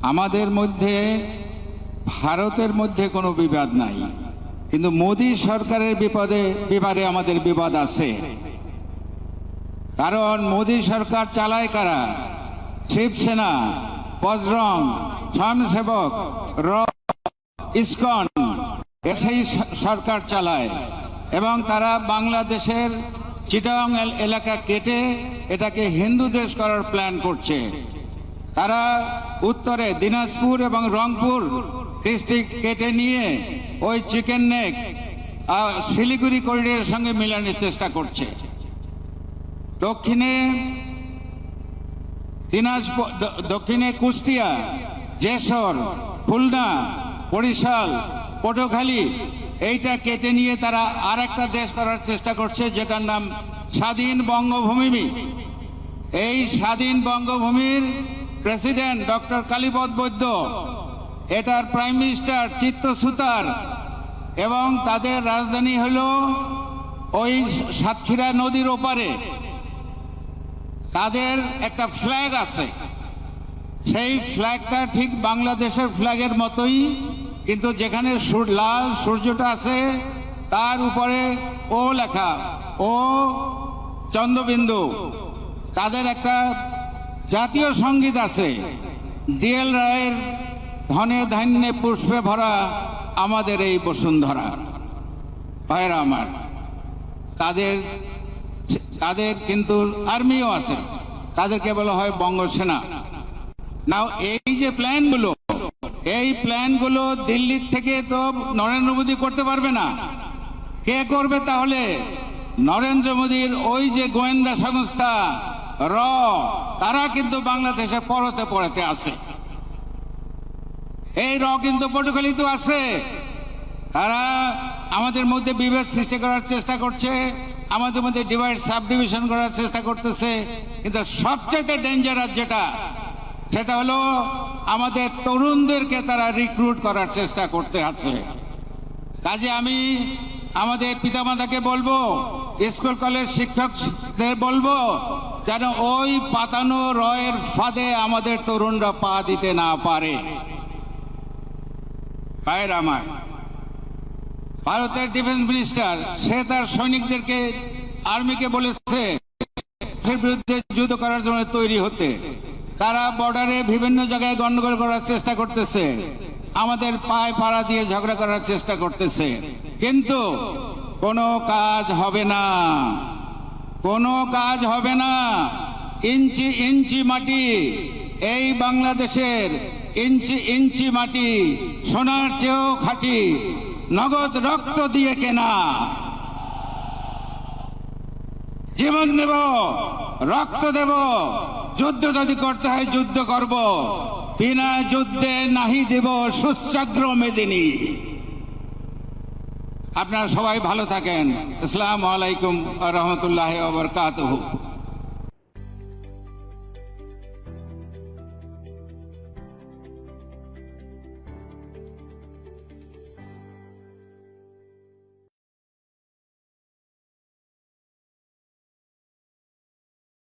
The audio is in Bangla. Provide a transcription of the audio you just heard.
আমাদের মধ্যে ভারতের মধ্যে কোনো বিবাদ নাই, কিন্তু মোদী সরকারের ব্যাপারে আমাদের বিবাদ আছে। কারণ মোদী সরকার চালায় কারা? শিবসেনা, বজরং, স্বয়ংসেবক, ইসকন, সেই সরকার চালায়। এবং তারা বাংলাদেশের চিটাগং এলাকা কেটে এটাকে হিন্দু দেশ করার প্ল্যান করছে। তারা উত্তরে দিনাজপুর এবং রংপুর ডিস্ট্রিক্ট কেটে নিয়ে ওই চিকেন নেক শিলিগুড়ি করিডোরের সঙ্গে মিলানোর চেষ্টা করছে। দক্ষিণে কুষ্টিয়া, যশোর, খুলনা, বরিশাল, পটুয়াখালী এইটা কেটে নিয়ে তারা আর একটা দেশ করার চেষ্টা করছে, যেটার নাম স্বাধীন বঙ্গভূমি। এই স্বাধীন বঙ্গভূমির প্রেসিডেন্ট ডক্টর কালীপদ বৈদ্য, এটার প্রাইম মিনিস্টার চিত্ত সুতার, এবং তাদের রাজধানী হলো ওই সাতক্ষীরা নদীর ওপারে। তাদের একটা ফ্ল্যাগ আছে, সেই ফ্ল্যাগটা ঠিক বাংলাদেশের ফ্ল্যাগের মতোই, কিন্তু যেখানে লাল সূর্যটা আছে তার উপরে ও লেখা, ও চন্দ্রবিন্দু। তাদের একটা জাতীয় সঙ্গীত আছে, ডিএল রায়ের ধনে ধান্যে পুষ্পে ভরা আমাদের এই বসুন্ধরা। ভাইরা আমার, তাদের কিন্তু আর্মিও আছে, তাদেরকে বলা হয় বঙ্গসেনা। নাও এই যে প্ল্যানগুলো, এই প্ল্যানগুলো দিল্লির থেকে তো নরেন্দ্র মোদী করতে পারবে না। কে করবে তাহলে? নরেন্দ্র মোদীর ওই যে গোয়েন্দা সংস্থা তারা কিন্তু বাংলাদেশে পরতে আছে। এই কিন্তু পটুয়াখালীতে আছে। তারা আমাদের মধ্যে বিভেদ সৃষ্টি করার চেষ্টা করছে, আমাদের মধ্যে ডিভাইড সাব ডিভিশন করার চেষ্টা করতেছে। কিন্তু সবচেয়ে ডেঞ্জারাস সেটা হলো আমাদের তরুণদেরকে তারা রিক্রুট করার চেষ্টা করতে আছে। কাজে আমি আমাদের পিতামাতাকে বলবো, স্কুল কলেজ শিক্ষকদের বলবো, যেন ওই পাতানো রয়ের ফাঁদে আমাদের তরুণরা পা দিতে না পারে। ভাইয়ের আমার, ভারতের ডিফেন্স মিনিস্টার সে তার সৈনিকদেরকে, আর্মিকে বলেছে বিরুদ্ধে যুদ্ধ করার জন্য তৈরি হতে। তারা বর্ডারে বিভিন্ন জায়গায় গন্ডগোল করার চেষ্টা করতেছে, আমাদের পায়ে পাড়া দিয়ে ঝগড়া করার চেষ্টা করতেছে, কিন্তু কোনো কাজ হবে না, কোনো কাজ হবে না। ইঞ্চি ইঞ্চি মাটি, এই বাংলাদেশের ইঞ্চি ইঞ্চি মাটি সোনার চেয়েও খাঁটি, নগদ রক্ত দিয়ে কেনা। জীবন দেব, রক্ত দেব, যুদ্ধ যদি করতে হয় যুদ্ধ করব, বিনা যুদ্ধে নাহি দেব সুচ্চাগ্র মেদিনী। আপনারা সবাই ভালো থাকেন। আসসালামু আলাইকুম ওয়া রাহমাতুল্লাহি ওয়া বারাকাতুহু।